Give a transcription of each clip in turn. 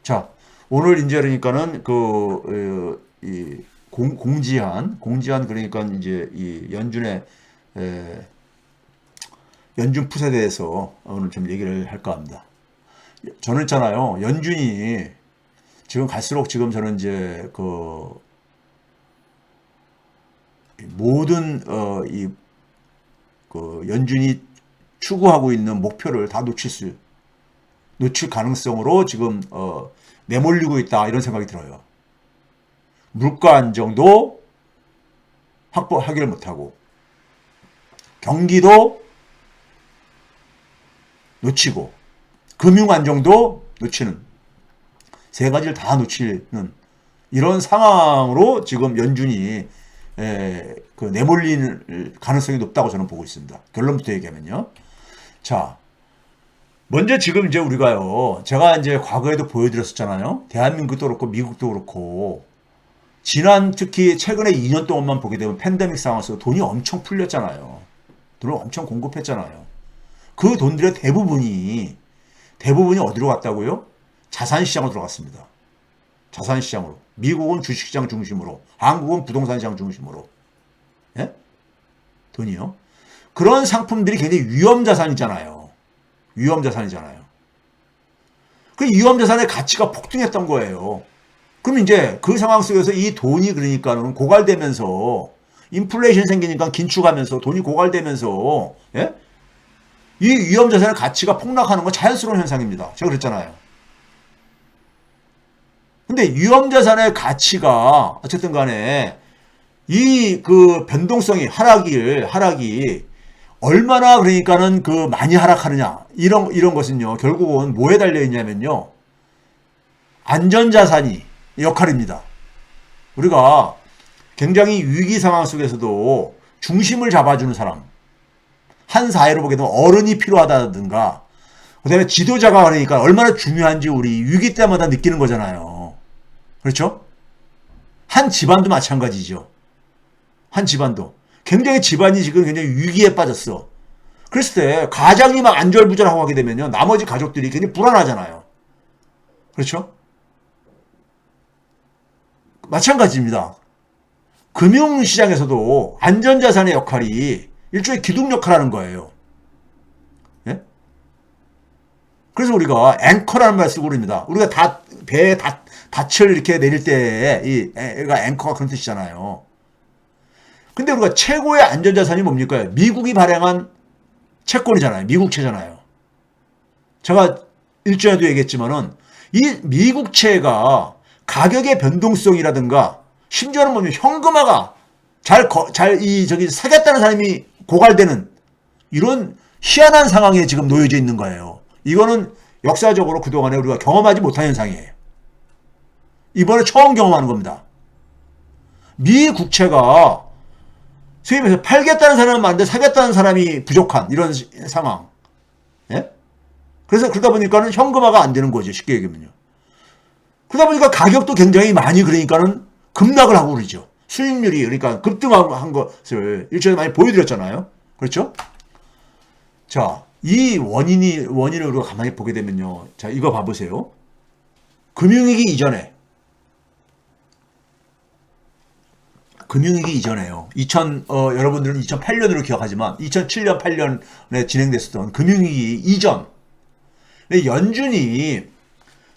자, 오늘 이제 그러니까는 이 공지한 그러니까 이제 이 연준 풋에 대해서 오늘 좀 얘기를 할까 합니다. 저는 있잖아요. 연준이 지금 갈수록 지금 저는 이제 모든 연준이 추구하고 있는 목표를 다 놓칠 가능성으로 지금 내몰리고 있다 이런 생각이 들어요. 물가 안정도 확보하기를 못하고 경기도 놓치고 금융 안정도 놓치는 세 가지를 다 놓치는 이런 상황으로 지금 연준이 내몰릴 가능성이 높다고 저는 보고 있습니다. 결론부터 얘기하면요. 자, 먼저 지금 이제 우리가요, 제가 이제 과거에도 보여드렸었잖아요. 대한민국도 그렇고 미국도 그렇고 특히 최근에 2년 동안만 보게 되면 팬데믹 상황에서 돈이 엄청 풀렸잖아요. 돈을 엄청 공급했잖아요. 그 돈들의 대부분이 어디로 갔다고요? 자산시장으로 들어갔습니다. 자산시장으로. 미국은 주식시장 중심으로, 한국은 부동산시장 중심으로. 예? 돈이요. 그런 상품들이 굉장히 위험자산이잖아요. 위험자산이잖아요. 그 위험자산의 가치가 폭등했던 거예요. 그럼 이제 그 상황 속에서 이 돈이 그러니까는 고갈되면서 인플레이션 생기니까 긴축하면서 돈이 고갈되면서 예? 이 위험자산의 가치가 폭락하는 건 자연스러운 현상입니다. 제가 그랬잖아요. 근데 위험자산의 가치가 어쨌든 간에 이 변동성이 하락이 얼마나 그러니까는 많이 하락하느냐 이런 것은요 결국은 뭐에 달려 있냐면요 안전자산이 역할입니다. 우리가 굉장히 위기 상황 속에서도 중심을 잡아주는 사람 한 사회로 보게 되면 어른이 필요하다든가 그 다음에 지도자가 그러니까 얼마나 중요한지 우리 위기 때마다 느끼는 거잖아요. 그렇죠? 한 집안도 마찬가지죠. 한 집안도 굉장히 집안이 지금 굉장히 위기에 빠졌어. 그랬을 때 가장이 막 안절부절하고 하게 되면요 나머지 가족들이 굉장히 불안하잖아요. 그렇죠? 마찬가지입니다. 금융시장에서도 안전자산의 역할이 일종의 기둥 역할을 하는 거예요. 예? 그래서 우리가 앵커라는 말 쓰고 그럽니다. 우리가 배에 닻을 이렇게 내릴 때 애가 앵커가 그런 뜻이잖아요. 근데 우리가 최고의 안전자산이 뭡니까? 미국이 발행한 채권이잖아요. 미국채잖아요. 제가 일전에도 얘기했지만은 이 미국채가 가격의 변동성이라든가 심지어는 뭐냐면 현금화가 사겠다는 사람이 고갈되는 이런 희한한 상황에 지금 놓여져 있는 거예요. 이거는 역사적으로 그동안에 우리가 경험하지 못한 현상이에요. 이번에 처음 경험하는 겁니다. 미 국채가 소위 말해서 팔겠다는 사람은 많은데 사겠다는 사람이 부족한 이런 상황. 예? 그래서 그러다 보니까는 현금화가 안 되는 거죠. 쉽게 얘기하면요. 그러다 보니까 가격도 굉장히 많이 그러니까는 급락을 하고 그러죠. 수익률이 그러니까 급등한 것을 일전에 많이 보여드렸잖아요. 그렇죠? 자, 이 원인을 우리가 가만히 보게 되면요. 자, 이거 봐보세요. 금융위기 이전에요. 여러분들은 2008년으로 기억하지만 2007년, 8년에 진행됐었던 금융위기 이전. 연준이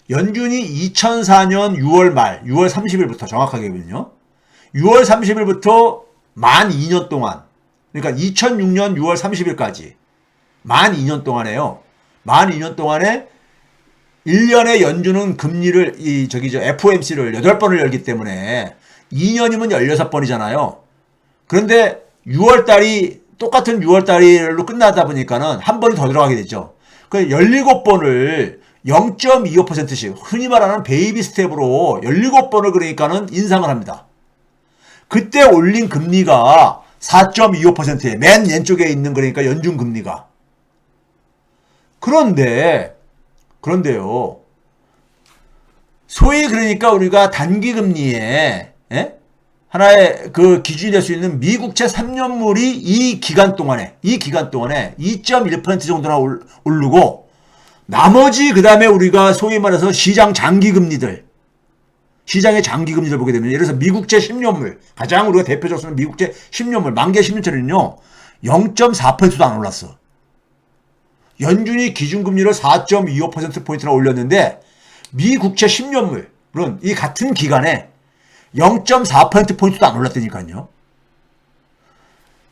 2004년 6월 말, 6월 30일부터 정확하게는요. 6월 30일부터 만 2년 동안, 그러니까 2006년 6월 30일까지 만 2년 동안에요. 만 2년 동안에 1년에 연준은 금리를 FOMC를 8번을 열기 때문에 2년이면 16번이잖아요. 그런데 6월달이 똑같은 6월달로 끝나다 보니까는 한 번이 더 들어가게 되죠. 그 17번을 0.25%씩 흔히 말하는 베이비 스텝으로 17번을 그러니까는 인상을 합니다. 그때 올린 금리가 4.25%에 맨 왼쪽에 있는 그러니까 연준 금리가. 그런데요. 소위 그러니까 우리가 단기 금리에 하나의 기준이 될 수 있는 미국채 3년물이 이 기간 동안에 2.1% 정도나 오르고 나머지 그 다음에 우리가 소위 말해서 시장 장기금리들, 시장의 장기금리를 보게 되면 예를 들어서 미국채 10년물, 가장 우리가 대표적으로 쓰는 미국채 10년물, 만기 10년짜리는요 0.4%도 안 올랐어. 연준이 기준금리를 4.25%포인트나 올렸는데 미국채 10년물은 이 같은 기간에 0.4%포인트도 안 올랐다니까요.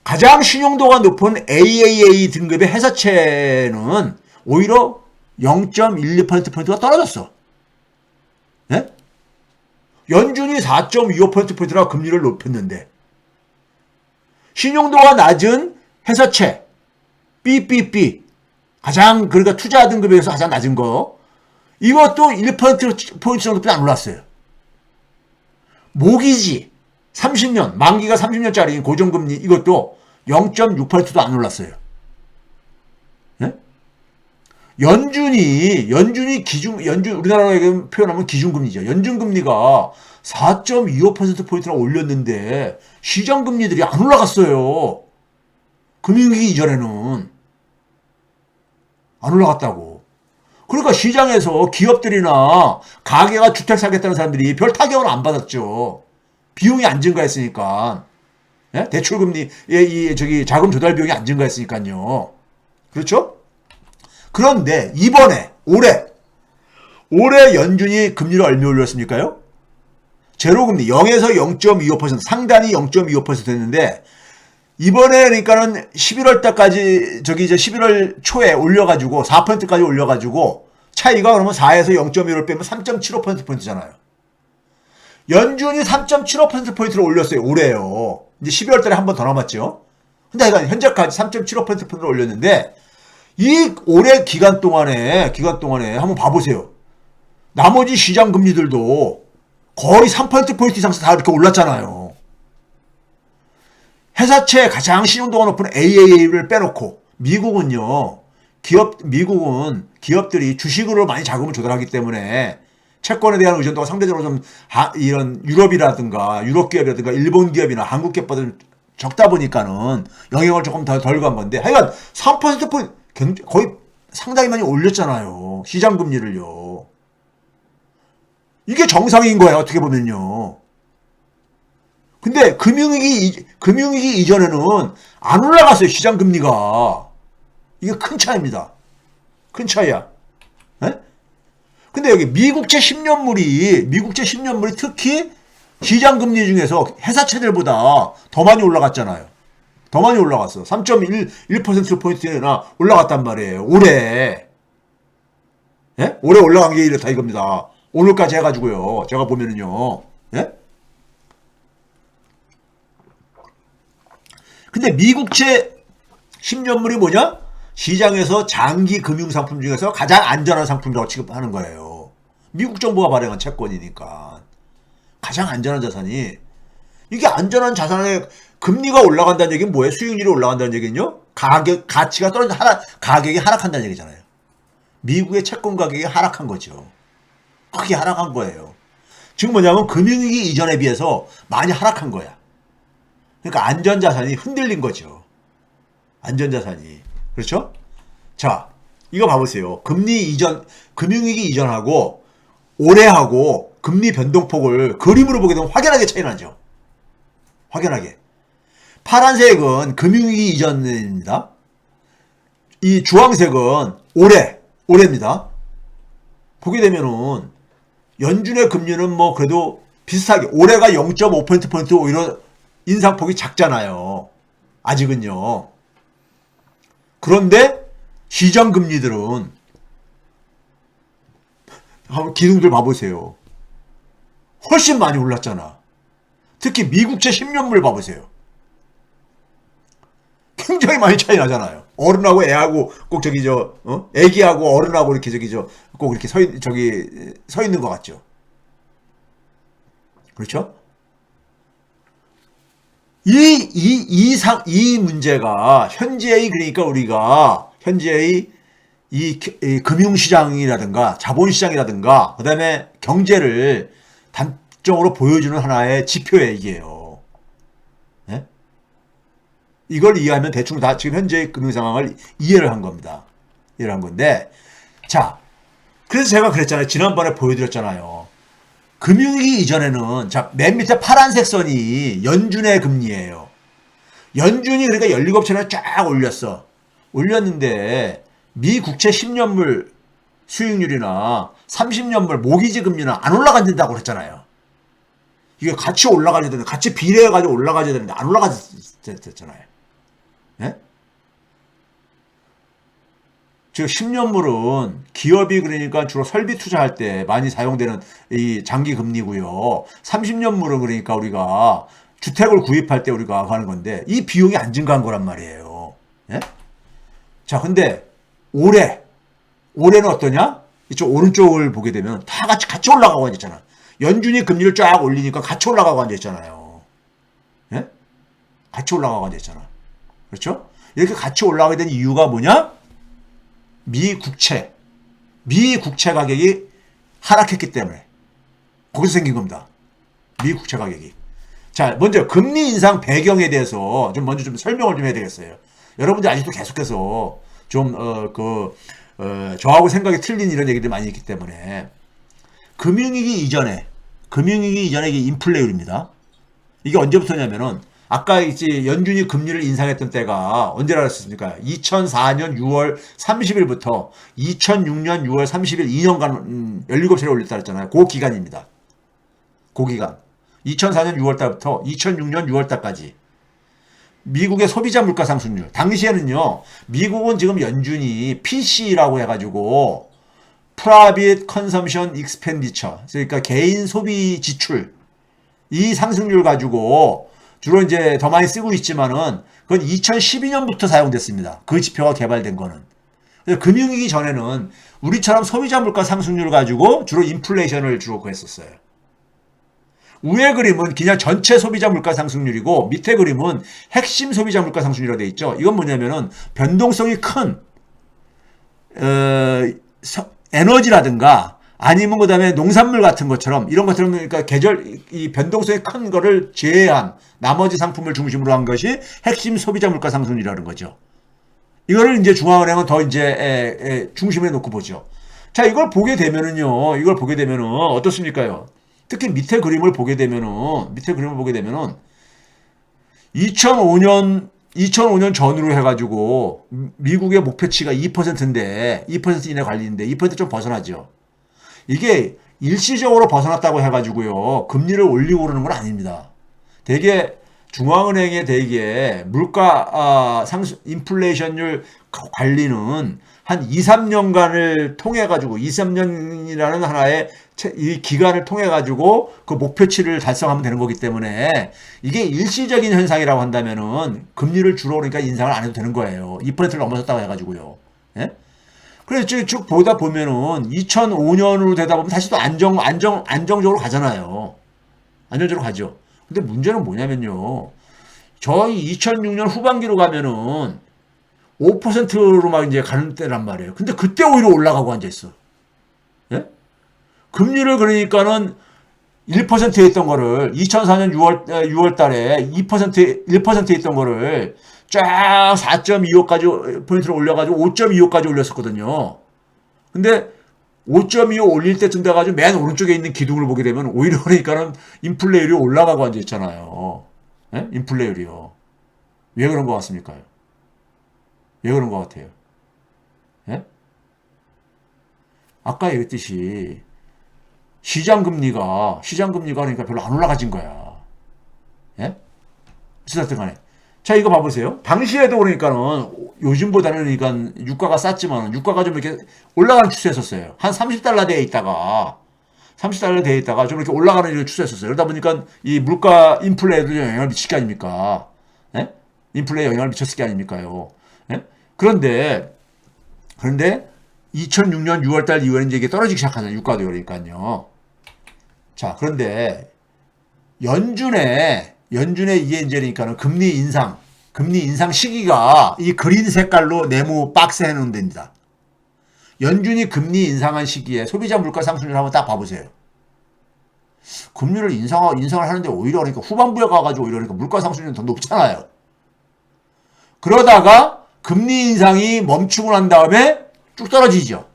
가장 신용도가 높은 AAA 등급의 회사채는 오히려 0.12%포인트가 떨어졌어. 네? 연준이 4.25%포인트나 금리를 높였는데 신용도가 낮은 회사채 BBB 가장 그러니까 투자 등급에서 가장 낮은 거 이것도 1%포인트 정도밖에 안 올랐어요. 모기지 30년 만기가 30년짜리 고정금리 이것도 0.6%도 안 올랐어요. 네? 연준이 우리나라로 표현하면 기준금리죠. 연준금리가 4.25%포인트나 올렸는데 시장금리들이 안 올라갔어요. 금융위기 이전에는 안 올라갔다고. 그러니까 시장에서 기업들이나 가게가 주택 사겠다는 사람들이 별 타격을 안 받았죠. 비용이 안 증가했으니까. 예? 대출금리, 자금 조달 비용이 안 증가했으니까요. 그렇죠? 그런데 올해 연준이 금리를 얼마 올렸습니까요? 제로금리 0에서 0.25% 상단이 0.25% 했는데 이번에 그러니까는 11월 달까지 이제 11월 초에 올려가지고 4%까지 올려가지고 차이가 그러면 4에서 0.1을 빼면 3.75%포인트잖아요. 연준이 3.75%포인트를 올렸어요. 올해요. 이제 12월 달에 한 번 더 남았죠. 근데 현재까지 3.75%포인트를 올렸는데 이 올해 기간 동안에 한번 봐보세요. 나머지 시장 금리들도 거의 3%포인트 이상 다 이렇게 올랐잖아요. 회사채 가장 신용도가 높은 AAA를 빼놓고 미국은 기업들이 주식으로 많이 자금을 조달하기 때문에 채권에 대한 의존도가 상대적으로 좀 이런 유럽이라든가 유럽 기업이라든가 일본 기업이나 한국 기업보다 좀 적다 보니까는 영향을 조금 덜 간 건데 하여간 3%포인트 거의 상당히 많이 올렸잖아요. 시장 금리를요. 이게 정상인 거예요. 어떻게 보면요. 근데 금융위기 이전에는 안 올라갔어요. 시장 금리가. 이게 큰 차이입니다. 큰 차이야. 에? 근데 여기 미국채 10년물이 특히 시장 금리 중에서 회사채들보다 더 많이 올라갔잖아요. 더 많이 올라갔어. 3.1%포인트나 올라갔단 말이에요. 올해. 예? 올해 올라간 게 이렇다 이겁니다. 오늘까지 해가지고요. 제가 보면은요. 예? 근데 미국채 10년물이 뭐냐? 시장에서 장기 금융상품 중에서 가장 안전한 상품이라고 취급하는 거예요. 미국 정부가 발행한 채권이니까. 가장 안전한 자산이. 이게 안전한 자산의 금리가 올라간다는 얘기는 뭐예요? 수익률이 올라간다는 얘기는요? 가치가 가격이 하락한다는 얘기잖아요. 미국의 채권 가격이 하락한 거죠. 크게 하락한 거예요. 지금 뭐냐면 금융위기 이전에 비해서 많이 하락한 거야. 그러니까 안전자산이 흔들린 거죠. 안전자산이. 그렇죠? 자, 이거 봐보세요. 금융위기 이전하고 올해하고 금리 변동폭을 그림으로 보게 되면 확연하게 차이 나죠. 확연하게. 파란색은 금융위기 이전입니다. 이 주황색은 올해입니다. 보게 되면은 연준의 금리는 뭐 그래도 비슷하게 올해가 0.5%포인트 오히려 인상폭이 작잖아요. 아직은요. 그런데 시장 금리들은 한번 기둥들 봐보세요. 훨씬 많이 올랐잖아. 특히 미국채 10년물 봐보세요. 굉장히 많이 차이 나잖아요. 어른하고 애하고 꼭 애기하고 어른하고 이렇게 꼭 이렇게 서 있는 것 같죠. 그렇죠? 이 문제가 그러니까 우리가 현재의 이 금융시장이라든가 자본시장이라든가 그 다음에 경제를 단적으로 보여주는 하나의 지표예요, 이게요. 네? 이걸 이해하면 대충 다 지금 현재의 금융 상황을 이해를 한 겁니다. 이해를 한 건데, 자, 그래서 제가 그랬잖아요. 지난번에 보여드렸잖아요. 금융위기 이전에는, 자, 맨 밑에 파란색 선이 연준의 금리예요. 연준이 그러니까 17차례 쫙 올렸어. 올렸는데 미 국채 10년물 수익률이나 30년물 모기지 금리나 안 올라간다고 그랬잖아요. 이게 같이 올라가야 되는데, 같이 비례해가지고 올라가야 되는데 안 올라갔잖아요. 예? 즉 10년물은 기업이 그러니까 주로 설비 투자할 때 많이 사용되는 이 장기 금리고요. 30년물은 그러니까 우리가 주택을 구입할 때 우리가 하는 건데 이 비용이 안 증가한 거란 말이에요. 예? 자, 근데 올해는 어떠냐? 이쪽 오른쪽을 보게 되면 다 같이 올라가고 앉았잖아. 연준이 금리를 쫙 올리니까 같이 올라가고 앉았잖아요. 예? 같이 올라가고 앉았잖아. 그렇죠? 이렇게 같이 올라가게 된 이유가 뭐냐? 미 국채 가격이 하락했기 때문에 거기서 생긴 겁니다. 미 국채 가격이. 자, 먼저 금리 인상 배경에 대해서 먼저 좀 설명을 좀 해야 되겠어요. 여러분들 아직도 계속해서 저하고 생각이 틀린 이런 얘기들이 많이 있기 때문에 금융위기 이전에 이게 인플레이율입니다. 이게 언제부터냐면은 아까 이제 연준이 금리를 인상했던 때가 언제라고 했습니까? 2004년 6월 30일부터 2006년 6월 30일 2년간 17차례 올렸다 했잖아요. 그 기간입니다. 그 기간. 2004년 6월 달부터 2006년 6월 달까지. 미국의 소비자 물가 상승률. 당시에는요, 미국은 지금 연준이 PC라고 해가지고 Private Consumption Expenditure, 그러니까 개인 소비 지출, 이 상승률 가지고 주로 이제 더 많이 쓰고 있지만은 그건 2012년부터 사용됐습니다. 그 지표가 개발된 거는. 그래서 금융위기 전에는 우리처럼 소비자 물가 상승률 가지고 주로 인플레이션을 주로 구했었어요. 위에 그림은 그냥 전체 소비자 물가 상승률이고 밑에 그림은 핵심 소비자 물가 상승률이라고 되어 있죠. 이건 뭐냐면은 변동성이 큰 에너지라든가 아니면 그다음에 농산물 같은 것처럼 이런 것처럼 그러니까 이 변동성이 큰 거를 제외한 나머지 상품을 중심으로 한 것이 핵심 소비자 물가 상승률이라는 거죠. 이거를 이제 중앙은행은 더 이제 중심에 놓고 보죠. 자, 이걸 보게 되면은 어떻습니까요? 특히 밑에 그림을 보게 되면은 2005년 전후로 해가지고 미국의 목표치가 2%인데 2% 이내 관리인데 2% 좀 벗어나죠. 이게 일시적으로 벗어났다고 해가지고요 금리를 올리고 그러는 건 아닙니다. 대개 중앙은행의 대개 물가 상승 인플레이션율 관리는 한 2, 3년간을 통해 가지고 2, 3년이라는 하나의 이 기간을 통해 가지고 그 목표치를 달성하면 되는 거기 때문에 이게 일시적인 현상이라고 한다면은 금리를 주로 그러니까 인상을 안 해도 되는 거예요. 2%를 넘어섰다고 해가지고요. 예? 그래서 쭉 보다 보면은 2005년으로 되다 보면 다시 또 안정적으로 가잖아요. 안정적으로 가죠. 근데 문제는 뭐냐면요. 저희 2006년 후반기로 가면은 5%로 막 이제 가는 때란 말이에요. 근데 그때 오히려 올라가고 앉아있어. 예? 금리를 그러니까는 1%에 있던 거를 2004년 6월 달에 1%에 있던 거를 쫙 4.25까지 포인트를 올려가지고 5.25까지 올렸었거든요. 근데 5.25 올릴 때쯤 돼가지고 맨 오른쪽에 있는 기둥을 보게 되면 오히려 그러니까는 인플레이율이 올라가고 앉아있잖아요. 예? 인플레이율이요. 왜 그런 것 같습니까? 왜 그런 것 같아요? 예? 아까 얘기했듯이 시장금리가 그러니까 별로 안 올라가진 거야. 예? 어쨌든 간에. 자, 이거 봐보세요. 당시에도 그러니까는 요즘보다는 그러니까 유가가 쌌지만 유가가 좀 이렇게 올라가는 추세였었어요. 한 30달러대에 있다가 좀 이렇게 올라가는 이런 추세였었어요. 그러다 보니까 이 물가 인플레에도 영향을 미칠 게 아닙니까? 예? 인플레에 영향을 미쳤을 게 아닙니까요? 예? 그런데 2006년 6월달 이후에는 이제 이게 떨어지기 시작하잖아요. 유가도 그러니까요. 자, 그런데 연준의 이게 이제 그러니까는 금리 인상 시기가 이 그린 색깔로 네모 박스에 해놓은 데입니다. 연준이 금리 인상한 시기에 소비자 물가 상승률 한번 딱 봐보세요. 금리를 인상을 하는데 오히려 그러니까 후반부에 가가지고 오히려 그러니까 물가 상승률은 더 높잖아요. 그러다가 금리 인상이 멈추고 난 다음에 쭉 떨어지죠.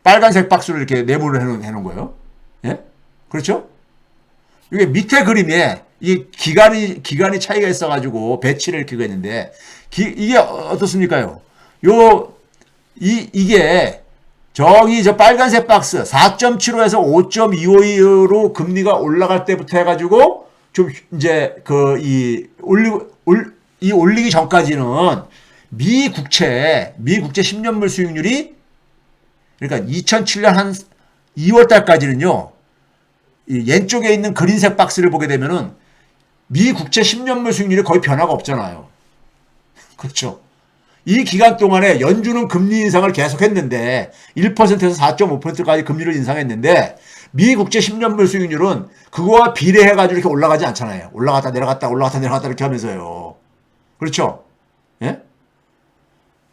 빨간색 박스로 이렇게 네모를 해놓은 거예요. 예? 그렇죠? 이게 밑에 그림에 이 기간이 차이가 있어가지고 배치를 이렇게 했는데, 이게 어떻습니까요? 이게 저기 저 빨간색 박스 4.75에서 5.25로 금리가 올라갈 때부터 해가지고 좀 이제 올리기 전까지는 미 국채 10년물 수익률이, 그러니까 2007년 한 2월 달까지는요, 이 왼쪽에 있는 그린색 박스를 보게 되면은 미 국채 10년물 수익률이 거의 변화가 없잖아요. 그렇죠. 이 기간 동안에 연준은 금리 인상을 계속했는데 1%에서 4.5%까지 금리를 인상했는데 미 국채 10년물 수익률은 그거와 비례해가지고 이렇게 올라가지 않잖아요. 올라갔다 내려갔다 올라갔다 내려갔다 이렇게 하면서요. 그렇죠. 예?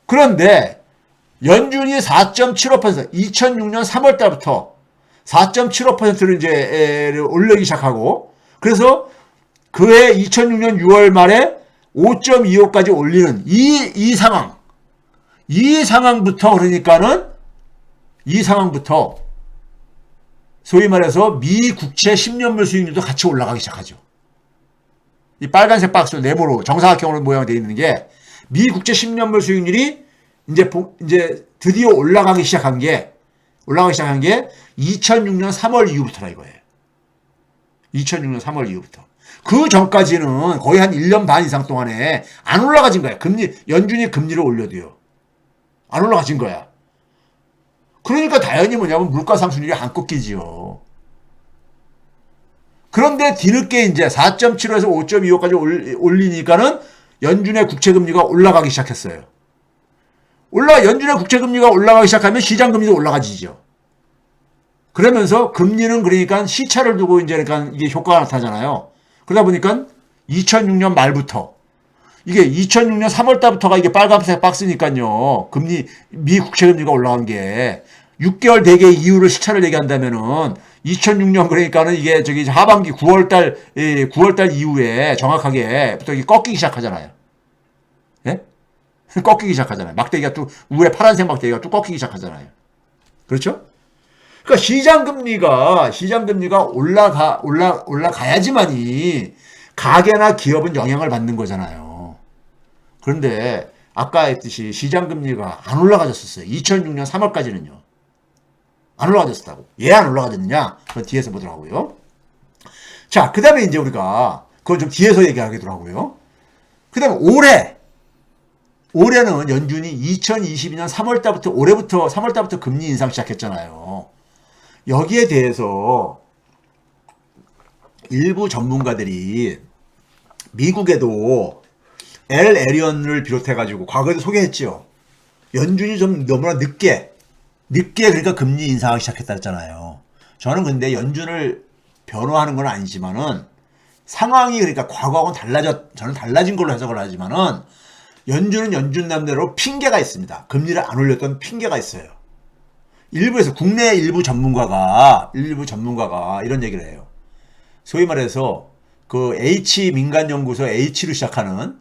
그런데 연준이 4.75% 2006년 3월 달부터 4.75%를 이제 올리기 시작하고, 그래서 그해 2006년 6월 말에 5.25까지 올리는 이 상황부터, 그러니까는 이 상황부터 소위 말해서 미 국채 10년물 수익률도 같이 올라가기 시작하죠. 이 빨간색 박스 네모로 정사각형으로 모양되어 있는 게 미 국채 10년물 수익률이 이제 드디어 올라가기 시작한 게 2006년 3월 이후부터라 이거예요. 2006년 3월 이후부터. 그 전까지는 거의 한 1년 반 이상 동안에 안 올라가진 거야. 연준이 금리를 올려도요. 안 올라가진 거야. 그러니까 당연히 뭐냐면 물가 상승률이 안 꺾이지요. 그런데 뒤늦게 이제 4.75에서 5.25까지 올리니까는 연준의 국채금리가 올라가기 시작했어요. 연준의 국채금리가 올라가기 시작하면 시장금리도 올라가지죠. 그러면서 금리는 그러니까 시차를 두고 이제 그러니까 이게 효과가 나타나잖아요. 그러다 보니까 2006년 말부터, 이게 2006년 3월 달부터가 이게 빨간색 박스니까요. 미 국채금리가 올라간 게 6개월 대개 이후를 시차를 얘기한다면은 2006년 그러니까는 이게 저기 하반기 9월달 이후에 정확하게부터 이게 꺾이기 시작하잖아요. 예? 꺾이기 시작하잖아요. 막대기가 뚝, 위에 파란색 막대기가 뚝 꺾이기 시작하잖아요. 그렇죠? 그러니까 시장금리가 올라가야지만이 가게나 기업은 영향을 받는 거잖아요. 그런데 아까 했듯이 시장금리가 안 올라가졌었어요. 2006년 3월까지는요. 안 올라가졌다고. 왜 안 올라가졌느냐? 그건 뒤에서 보더라고요. 자, 그 다음에 이제 우리가 그건 좀 뒤에서 얘기하겠더라고요. 그 다음에 올해는 연준이 2022년 3월달부터, 올해부터 3월달부터 금리 인상 시작했잖아요. 여기에 대해서 일부 전문가들이 미국에도 엘 에리언을 비롯해가지고 과거에도 소개했죠. 연준이 좀 너무나 늦게 그러니까 금리 인상하기 시작했다 했잖아요. 저는 근데 연준을 변호하는 건 아니지만은 상황이 그러니까 과거하고는 저는 달라진 걸로 해석을 하지만은 연준은 연준 남대로 핑계가 있습니다. 금리를 안 올렸던 핑계가 있어요. 국내 일부 전문가가 이런 얘기를 해요. 소위 말해서 그 H 민간연구소 H로 시작하는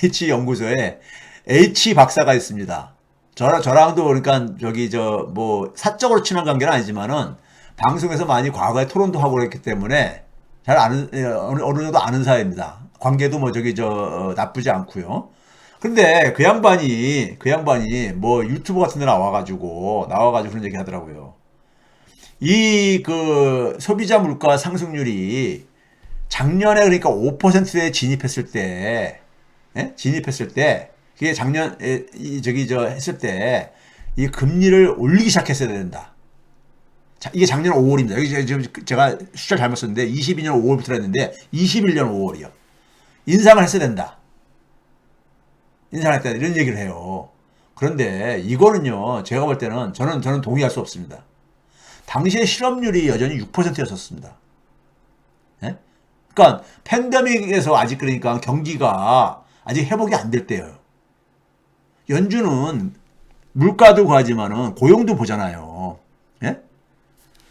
H 연구소에 H 박사가 있습니다. 저랑도 그러니까 사적으로 친한 관계는 아니지만은 방송에서 많이 과거에 토론도 하고 그랬기 때문에 잘 어느 정도 아는 사이입니다. 관계도 나쁘지 않고요. 근데 그 양반이 뭐 유튜브 같은 데 나와가지고 그런 얘기 하더라고요. 소비자 물가 상승률이 작년에 그러니까 5%에 진입했을 때, 그게 했을 때, 이 금리를 올리기 시작했어야 된다. 자, 이게 작년 5월입니다. 여기 지금 제가 숫자 잘못 썼는데, 22년 5월부터 했는데, 21년 5월이요. 인상을 했어야 된다. 인상했다. 이런 얘기를 해요. 그런데 이거는요, 제가 볼 때는 저는 동의할 수 없습니다. 당시에 실업률이 여전히 6%였었습니다. 예? 그러니까 팬데믹에서 아직 그러니까 경기가 아직 회복이 안 될 때예요. 연준은 물가도 구하지만은 고용도 보잖아요. 예?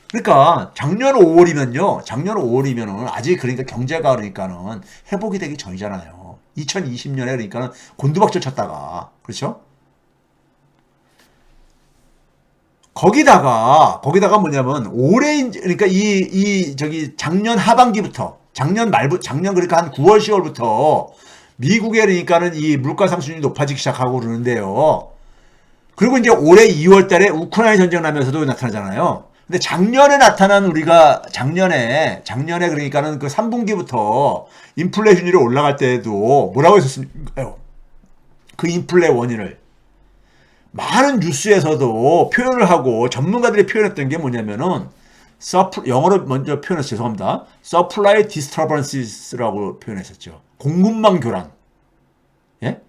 그러니까 작년 5월이면은 아직 그러니까 경제가 그러니까는 회복이 되기 전이잖아요. 2020년에 그러니까는 곤두박질 쳤다가, 그렇죠? 거기다가 뭐냐면 올해 그러니까 저기 작년 하반기부터 작년 그러니까 한 9월 10월부터 미국에 그러니까는 이 물가 상승률이 높아지기 시작하고 그러는데요. 그리고 이제 올해 2월 달에 우크라이나 전쟁 나면서도 나타나잖아요. 근데 작년에 나타난 우리가 작년에 그러니까는 그 3분기부터 인플레이션율이 올라갈 때에도 뭐라고 했었습니까요? 그 인플레 원인을 많은 뉴스에서도 표현을 하고 전문가들이 표현했던 게 뭐냐면은 영어로 먼저 표현해서 죄송합니다. Supply Disturbances라고 표현했었죠. 공급망 교란. 예?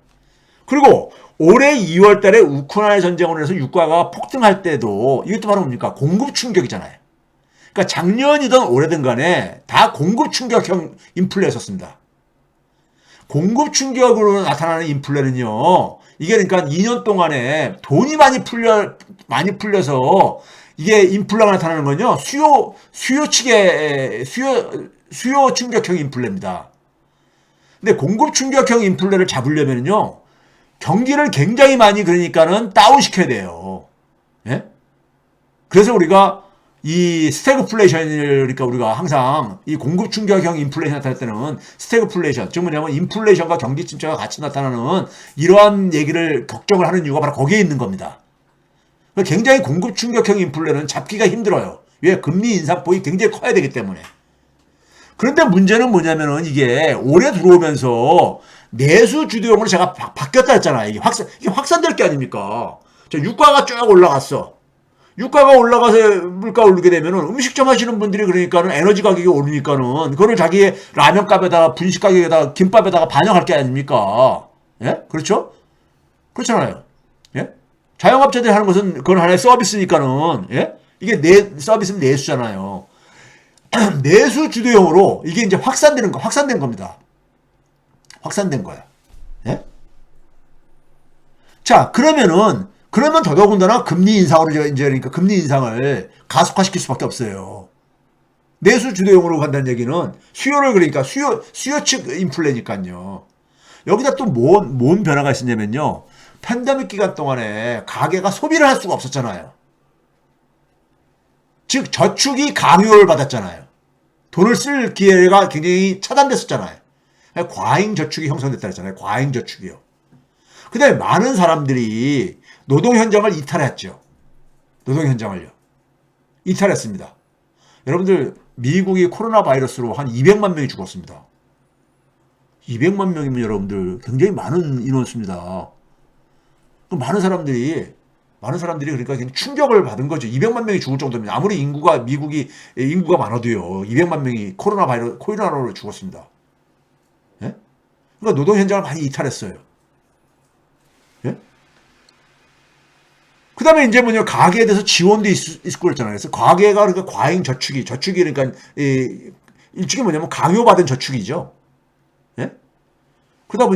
그리고 올해 2월 달에 우크라이나 전쟁으로 해서 유가가 폭등할 때도 이것도 바로 뭡니까? 공급 충격이잖아요. 그러니까 작년이든 올해든 간에 다 공급 충격형 인플레였었습니다. 공급 충격으로 나타나는 인플레는요. 이게 그러니까 2년 동안에 돈이 많이 풀려서 이게 인플레가 나타나는 건요. 수요 충격형 인플레입니다. 근데 공급 충격형 인플레를 잡으려면요. 경기를 굉장히 많이 그러니까는 다운시켜야 돼요. 예? 그래서 우리가 이 스태그플레이션을 그러니까 우리가 항상 이 공급 충격형 인플레이션 나타날 때는 스태그플레이션 즉 뭐냐면 인플레이션과 경기 침체가 같이 나타나는 이러한 얘기를 걱정을 하는 이유가 바로 거기에 있는 겁니다. 굉장히 공급 충격형 인플레는 잡기가 힘들어요. 왜? 금리 인상폭이 굉장히 커야 되기 때문에. 그런데 문제는 뭐냐면은 이게 올해 들어오면서 내수 주도형으로 제가 바뀌었다 했잖아요. 이게 확산될 게 아닙니까? 유가가 쭉 올라갔어. 유가가 올라가서 물가 오르게 되면은 음식점 하시는 분들이 그러니까는 에너지 가격이 오르니까는 그거를 자기의 라면 값에다가 분식 가격에다가 김밥에다가 반영할 게 아닙니까? 예? 그렇죠? 그렇잖아요. 예? 자영업자들이 하는 것은 그건 하나의 서비스니까는 예? 이게 서비스는 내수잖아요. 내수 주도형으로 이게 이제 확산된 겁니다. 확산된 거야. 예? 자, 그러면 더더군다나 금리 인상으로 이제 그러니까 금리 인상을 가속화시킬 수밖에 없어요. 내수 주도형으로 간다는 얘기는 수요를 그러니까 수요 측 인플레니까요. 여기다 또 뭔 변화가 있었냐면요. 팬데믹 기간 동안에 가게가 소비를 할 수가 없었잖아요. 즉 저축이 강요를 받았잖아요. 돈을 쓸 기회가 굉장히 차단됐었잖아요. 과잉 저축이 형성됐다 했잖아요. 과잉 저축이요. 그 다음에 많은 사람들이 노동 현장을 이탈했죠. 노동 현장을요. 이탈했습니다. 여러분들 미국이 코로나 바이러스로 한 200만 명이 죽었습니다. 200만 명이면 여러분들 굉장히 많은 인원수입니다. 많은 사람들이 그러니까 그냥 충격을 받은 거죠. 200만 명이 죽을 정도면 아무리 미국이 인구가 많아도요. 200만 명이 코로나로 죽었습니다. 예? 그러니까 노동 현장을 많이 이탈했어요. 예? 그 다음에 이제 가계에 대해서 지원도 있을 거였잖아요. 그래서 가계가 그러니까 과잉 저축이 그러니까 일종의 뭐냐면 강요받은 저축이죠. 예? 그러다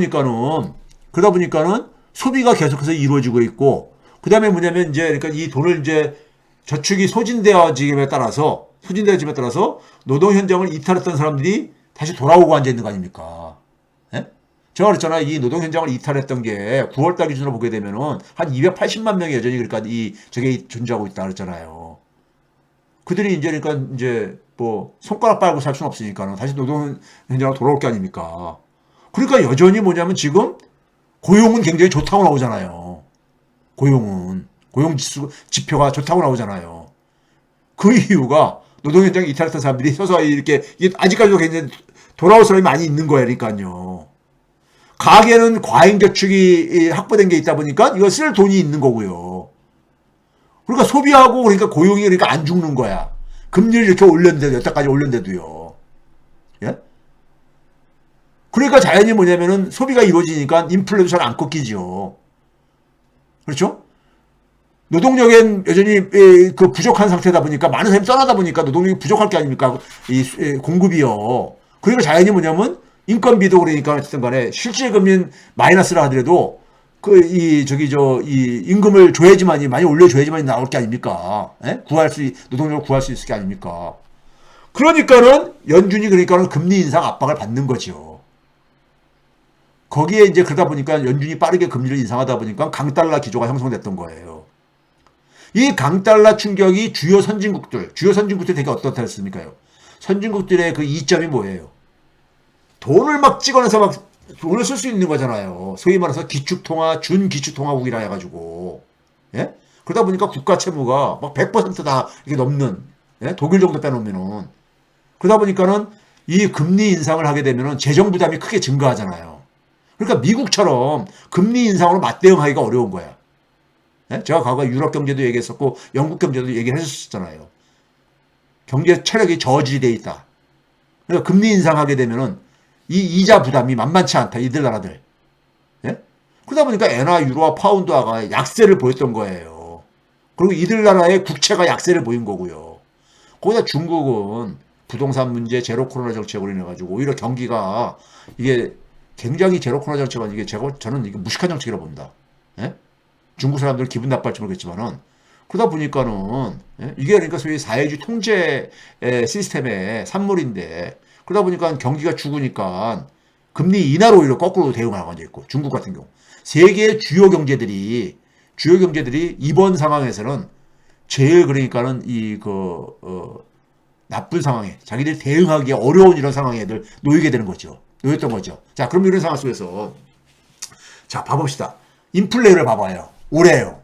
보니까는 소비가 계속해서 이루어지고 있고, 그 다음에 뭐냐면 이제 그러니까 이 돈을 이제 저축이 소진되어짐에 따라서 노동 현장을 이탈했던 사람들이 다시 돌아오고 앉아 있는 거 아닙니까? 예? 제가 그랬잖아요. 이 노동 현장을 이탈했던 게 9월달 기준으로 보게 되면은 한 280만 명이 여전히 그러니까 저게 존재하고 있다 그랬잖아요. 그들이 이제 그러니까 이제 뭐 손가락 빨고 살 수는 없으니까는 다시 노동 현장으로 돌아올 게 아닙니까? 그러니까 여전히 뭐냐면 지금 고용은 굉장히 좋다고 나오잖아요. 고용 지표가 좋다고 나오잖아요. 그 이유가 노동 현장에 이탈했던 사람들이 서서히 이렇게 아직까지도 굉장히 돌아올 사람이 많이 있는 거예요. 그러니까요. 가계는 과잉 저축이 확보된 게 있다 보니까 이거 쓸 돈이 있는 거고요. 그러니까 소비하고 그러니까 고용이 그러니까 안 죽는 거야. 금리를 이렇게 올렸는데도 여태까지 올렸는데도요. 예? 그러니까 자연히 뭐냐면은 소비가 이루어지니까 인플레도 잘 안 꺾이죠. 그렇죠? 노동력엔 여전히 그 부족한 상태다 보니까 많은 사람이 떠나다 보니까 노동력이 부족할 게 아닙니까? 공급이요. 그러니까 자연히 뭐냐면 인건비도 그러니까 어쨌든 간에 실질 금리는 마이너스라 하더라도 이 임금을 줘야지만이 많이 올려줘야지만이 나올 게 아닙니까? 예? 노동력을 구할 수 있을 게 아닙니까? 그러니까는 연준이 그러니까는 금리 인상 압박을 받는 거죠. 거기에 이제 그러다 보니까 연준이 빠르게 금리를 인상하다 보니까 강달러 기조가 형성됐던 거예요. 이 강달러 충격이 주요 선진국들이 되게 어떻다 했습니까요? 선진국들의 그 이점이 뭐예요? 돈을 막 찍어내서 막 돈을 쓸 수 있는 거잖아요. 소위 말해서 기축통화, 준기축통화국이라 해가지고. 예? 그러다 보니까 국가 채무가 막 100%다 이렇게 넘는, 예? 독일 정도 빼놓으면은. 그러다 보니까는 이 금리 인상을 하게 되면은 재정 부담이 크게 증가하잖아요. 그러니까 미국처럼 금리 인상으로 맞대응하기가 어려운 거야. 예? 제가 과거에 유럽 경제도 얘기했었고 영국 경제도 얘기를 했었잖아요. 경제 체력이 저질이 돼 있다. 그러니까 금리 인상하게 되면은 이 이자 부담이 만만치 않다. 이들 나라들. 예? 그러다 보니까 엔화, 유로와 파운드화가 약세를 보였던 거예요. 그리고 이들 나라의 국채가 약세를 보인 거고요. 거기다 중국은 부동산 문제, 제로 코로나 정책으로 인해 가지고 오히려 경기가 이게 굉장히 제로 코로나 정책은 이게 저는 이게 무식한 정책이라고 봅니다. 예? 중국 사람들 기분 나빠할지 모르겠지만은 그러다 보니까는 예? 이게 그러니까 소위 사회주의 통제 시스템의 산물인데 그러다 보니까 경기가 죽으니까 금리 인하로 오히려 거꾸로 대응하고 앉아 있고 중국 같은 경우 세계의 주요 경제들이 이번 상황에서는 제일 그러니까는 나쁜 상황에 자기들이 대응하기 어려운 이런 상황에 놓이게 되는 거죠. 놓였던 거죠. 자, 그럼 이런 상황 속에서 자, 봐봅시다. 인플레이를 봐봐요. 올해요.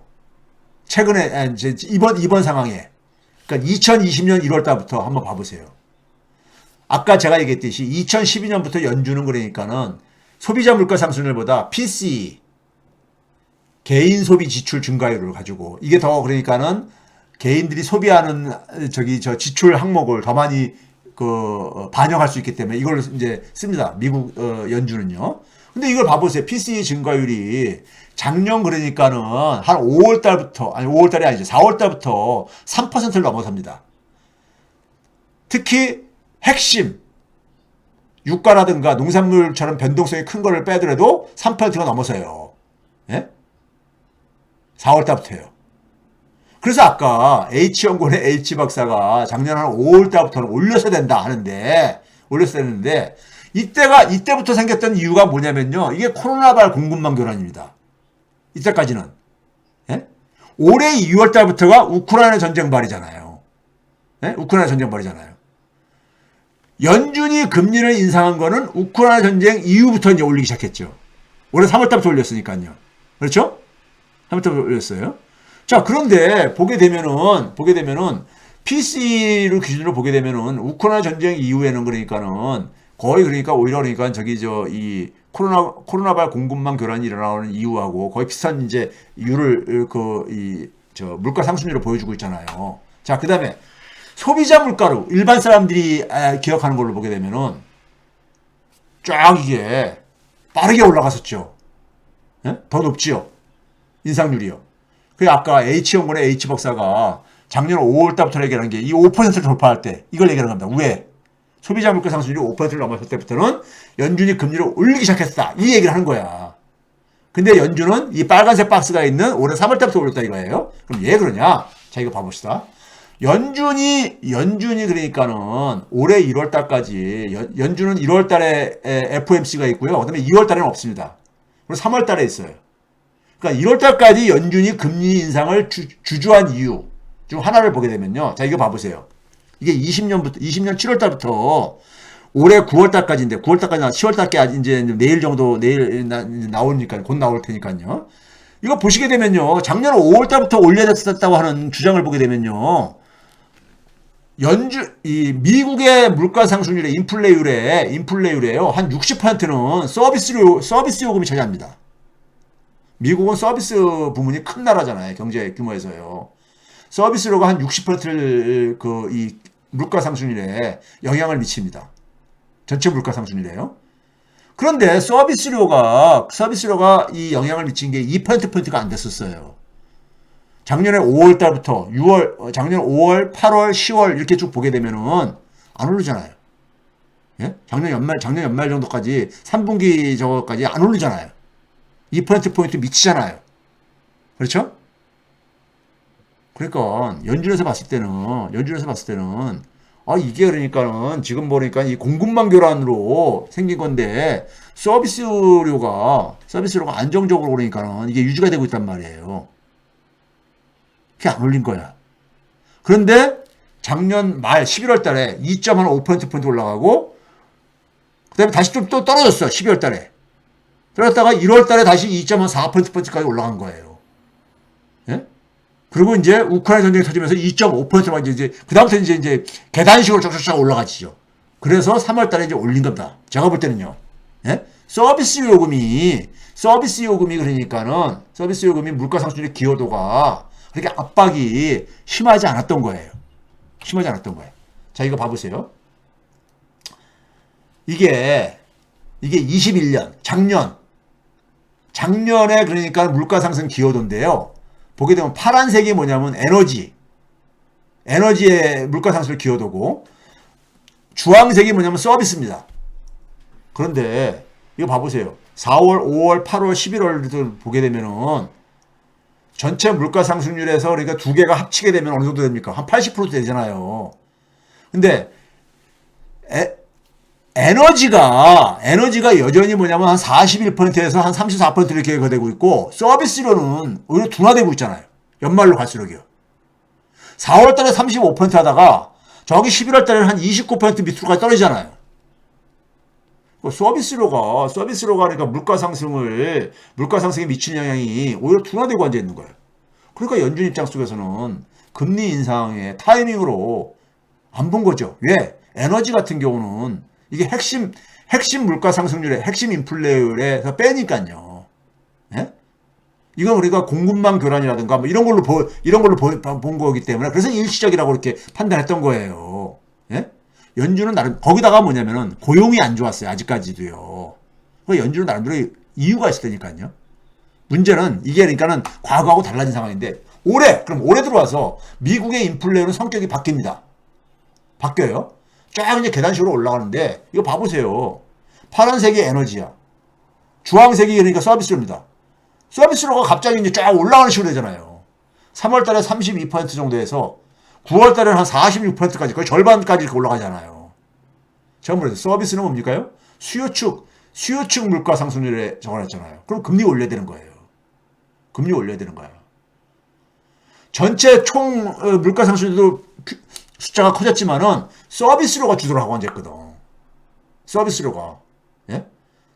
최근에 이번 상황에 그러니까 2020년 1월 달부터 한번 봐보세요. 아까 제가 얘기했듯이 2012년부터 연준은 그러니까는 소비자 물가 상승률보다 PCE 개인 소비 지출 증가율을 가지고 이게 더 그러니까는 개인들이 소비하는 지출 항목을 더 많이 반영할 수 있기 때문에 이걸 이제 씁니다. 미국 연준은요. 근데 이걸 봐보세요. PCE 증가율이 작년 그러니까는 한 5월 달부터 4월 달부터 3%를 넘어섭니다. 특히 핵심 유가라든가 농산물처럼 변동성이 큰 거를 빼더라도 3%가 넘어서요. 예? 4월 달부터요. 그래서 아까 H연구원의 H박사가 작년 한 5월 달부터는 올려서 된다 하는데 올렸어야 되는데 이때부터 생겼던 이유가 뭐냐면요. 이게 코로나발 공급망 교란입니다. 이때까지는. 예? 올해 2월 달부터가 우크라이나 전쟁 발이잖아요. 예? 우크라이나 전쟁 발이잖아요. 연준이 금리를 인상한 거는 우크라이나 전쟁 이후부터 이제 올리기 시작했죠. 올해 3월 달부터 올렸으니까요. 그렇죠? 3월 달부터 올렸어요. 자, 그런데 보게 되면은 PC를 기준으로 보게 되면은 우크라이나 전쟁 이후에는 그러니까는 거의 그러니까 오히려 그러니까 이 코로나발 공급망 교란이 일어나는 이유하고 거의 비슷한 이제 이유를 물가 상승률을 보여주고 있잖아요. 자, 그다음에 소비자 물가로 일반 사람들이 기억하는 걸로 보게 되면은 쫙 이게 빠르게 올라갔었죠. 예? 더 높지요. 인상률이요. 그 아까 H연구원의 H박사가 작년 5월 달부터 얘기하는 게 이 5%를 돌파할 때 이걸 얘기하는 겁니다. 왜? 소비자 물가 상승률이 5%를 넘었을 때부터는 연준이 금리를 올리기 시작했다. 이 얘기를 하는 거야. 근데 연준은 이 빨간색 박스가 있는 올해 3월 달부터 올렸다 이거예요. 그럼 왜 그러냐? 자, 이거 봐봅시다. 연준이 그러니까는 올해 1월 달까지 연준은 1월 달에 FOMC가 있고요. 그다음에 2월 달에는 없습니다. 그리고 3월 달에 있어요. 그러니까 1월 달까지 연준이 금리 인상을 주저한 이유 중 하나를 보게 되면요. 자, 이거 봐보세요. 이게 20년 7월 달부터 올해 9월 달까지인데 9월 달까지나 10월 달까지 이제 내일 나오니까 곧 나올 테니까요. 이거 보시게 되면요. 작년 5월 달부터 올려졌다고 하는 주장을 보게 되면요. 미국의 물가 상승률의 인플레율에요. 한 60%는 서비스 요금이 차지합니다. 미국은 서비스 부문이 큰 나라잖아요. 경제 규모에서요. 서비스료가 한 60%를 이 물가 상승률에 영향을 미칩니다. 전체 물가 상승률에요. 그런데 서비스료가 이 영향을 미친 게 2%포인트가 안 됐었어요. 작년에 5월 달부터 작년 5월, 8월, 10월 이렇게 쭉 보게 되면은 안 오르잖아요. 예? 작년 연말 정도까지 3분기 저거까지 안 오르잖아요. 2%포인트 미치잖아요. 그렇죠? 그러니까 연준에서 봤을 때는 이게 그러니까는 지금 보니까 이 공급망 교란으로 생긴 건데 서비스료가 안정적으로 그러니까는 이게 유지가 되고 있단 말이에요. 그게 안 올린 거야. 그런데 작년 말 11월 달에 2.5%포인트 올라가고 그 다음에 다시 좀 또 떨어졌어. 12월 달에. 그러다가 1월 달에 다시 2.4%포인트까지 올라간 거예요. 예? 그리고 이제 우크라이나 전쟁이 터지면서 2.5%가 이제 그다음부터 이제 계단식으로 쫙쫙쫙 올라가지죠. 그래서 3월 달에 이제 올린 겁니다. 제가 볼 때는요. 예? 서비스 요금이 그러니까는 서비스 요금이 물가 상승률의 기여도가 그렇게 압박이 심하지 않았던 거예요. 심하지 않았던 거예요. 자, 이거 봐보세요. 이게 21년, 작년에 그러니까 물가 상승 기여도인데요. 보게 되면 파란색이 뭐냐면 에너지의 물가 상승 기여도고, 주황색이 뭐냐면 서비스입니다. 그런데 이거 봐보세요. 4월, 5월, 8월, 11월을 보게 되면은 전체 물가 상승률에서 그러니까 두 개가 합치게 되면 어느 정도 됩니까? 한 80% 되잖아요. 근데 에너지가 여전히 뭐냐면 한 41%에서 한 34% 이렇게 되고 있고, 서비스료는 오히려 둔화되고 있잖아요. 연말로 갈수록이요. 4월 달에 35% 하다가 저기 11월 달에는 한 29% 밑으로까지 떨어지잖아요. 서비스료가 그러니까 물가 상승에 미치는 영향이 오히려 둔화되고 앉아 있는 거예요. 그러니까 연준 입장 속에서는 금리 인상의 타이밍으로 안 본 거죠. 왜? 에너지 같은 경우는 이게 핵심 물가 상승률에 핵심 인플레율에서 빼니까요. 예? 이건 우리가 공급망 교란이라든가 뭐 이런 걸로 본 거기 때문에 그래서 일시적이라고 이렇게 판단했던 거예요. 예? 연준은 나름 거기다가 뭐냐면은 고용이 안 좋았어요. 아직까지도요. 연준은 나름대로 이유가 있을 테니까요. 문제는 이게 그러니까는 과거하고 달라진 상황인데 그럼 올해 들어와서 미국의 인플레는 성격이 바뀌어요. 쫙 이제 계단식으로 올라가는데 이거 봐보세요. 파란색이 에너지야. 주황색이 그러니까 서비스료입니다. 서비스료가 갑자기 이제 쫙 올라가는 식으로 되잖아요. 3월 달에 32% 정도에서 9월 달에는 한 46%까지 거의 절반까지 이렇게 올라가잖아요. 제가 뭐랬어요? 서비스는 뭡니까요? 수요축 물가 상승률에 적어놨잖아요. 그럼 금리 올려야 되는 거예요. 전체 총 물가 상승률도 숫자가 커졌지만은 서비스료가 주도를 하고 앉아있거든. 서비스료가. 예?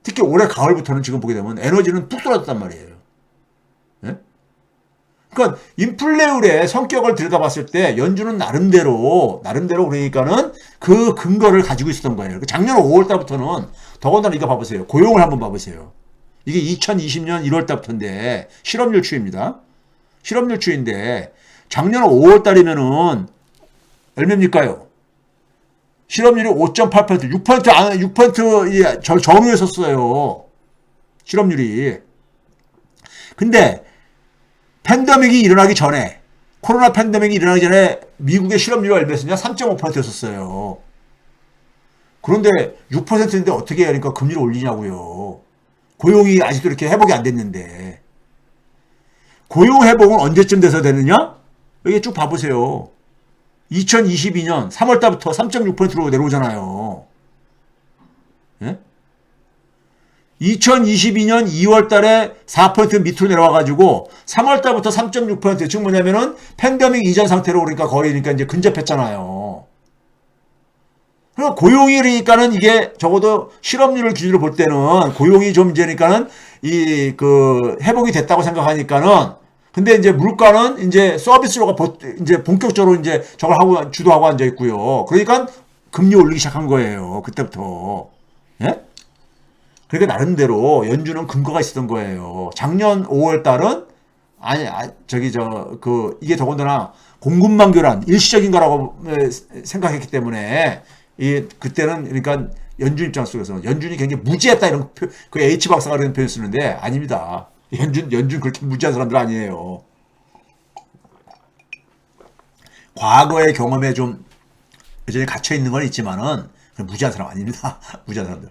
특히 올해 가을부터는 지금 보게 되면 에너지는 뚝 떨어졌단 말이에요. 예? 그러니까 인플레율의 성격을 들여다봤을 때 연준은 나름대로 그러니까는 그 근거를 가지고 있었던 거예요. 작년 5월 달부터는 더군다나 이거 봐보세요. 고용을 한번 봐보세요. 이게 2020년 1월 달부터인데 실업률 추이입니다. 실업률 추이인데 작년 5월 달이면은 얼마입니까요? 실업률이 5.8%, 6% 전후에 섰어요. 실업률이. 근데 코로나 팬데믹이 일어나기 전에 미국의 실업률이 얼마였었냐? 3.5%였었어요. 그런데 6%인데 어떻게 해야 하니까 금리를 올리냐고요. 고용이 아직도 이렇게 회복이 안 됐는데. 고용 회복은 언제쯤 돼서 되느냐? 여기 쭉 봐보세요. 2022년 3월 달부터 3.6%로 내려오잖아요. 예? 2022년 2월 달에 4% 밑으로 내려와가지고 3월 달부터 3.6%, 즉 뭐냐면은 팬데믹 이전 상태로 그러니까 거의 그러니까 이제 근접했잖아요. 그러니까 고용이 그러니까는 이게 적어도 실업률을 기준으로 볼 때는 고용이 좀 이제니까는 회복이 됐다고 생각하니까는 근데 이제 물가는 이제 서비스료가 이제 본격적으로 이제 저걸 하고 주도하고 앉아 있고요. 그러니까 금리 올리기 시작한 거예요. 그때부터. 예? 그러니까 나름대로 연준은 근거가 있었던 거예요. 작년 5월 달은 이게 더군다나 공급망 교란 일시적인 거라고 생각했기 때문에 그때는 그러니까 연준 입장 속에서 연준이 굉장히 무지했다 이런 그 H 박사가 그런 표현 쓰는데 아닙니다. 연준 그렇게 무지한 사람들 아니에요. 과거의 경험에 좀 여전히 갇혀 있는 건 있지만은 무지한 사람 아닙니다. 무지한 사람들.